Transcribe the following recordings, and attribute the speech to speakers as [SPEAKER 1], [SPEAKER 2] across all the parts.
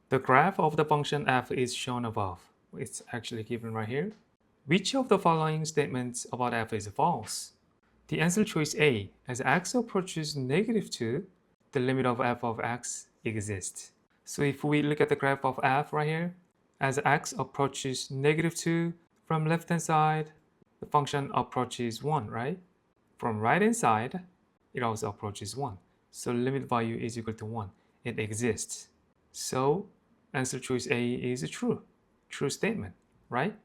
[SPEAKER 1] The graph of the function f is shown above. It's actually given right here. Which of the following statements about f is false? The answer choice A, as x approaches -2, the limit of f of x exists. So if we look at the graph of f right here, as x approaches -2 from left hand side, the function approaches 1, right? From right hand side, it also approaches 1. So limit value is equal to 1. It exists. So answer choice A is true. True statement, right?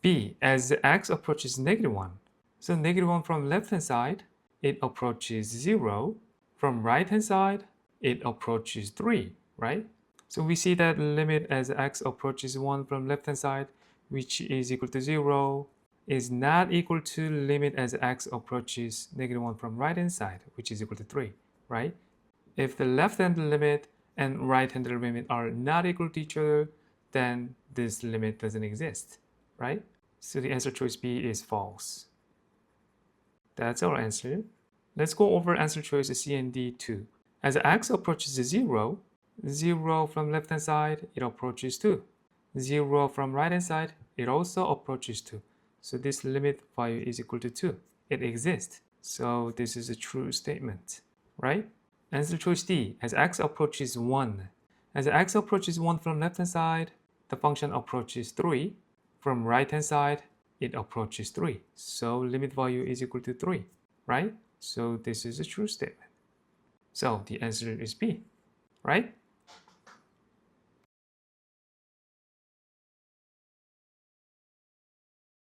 [SPEAKER 1] B, as x approaches -1. So -1 from left hand side, it approaches 0. From right hand side, it approaches 3, right? So we see that limit as x approaches 1 from left hand side, which is equal to 0, is not equal to limit as x approaches -1 from right hand side, which is equal to 3, right? If the left hand limit and right hand limit are not equal to each other, then this limit doesn't exist, right? So the answer choice B is false. That's our answer. Let's go over answer choice C and D too. As x approaches 0, 0 from left hand side, it approaches 2. 0 from right hand side, it also approaches 2. So this limit value is equal to 2. It exists. So this is a true statement, right? Answer choice D, as x approaches 1. As x approaches 1 from left hand side, the function approaches 3. From right hand side, it approaches 3. So limit value is equal to 3, right? So this is a true statement. So the answer is B, right?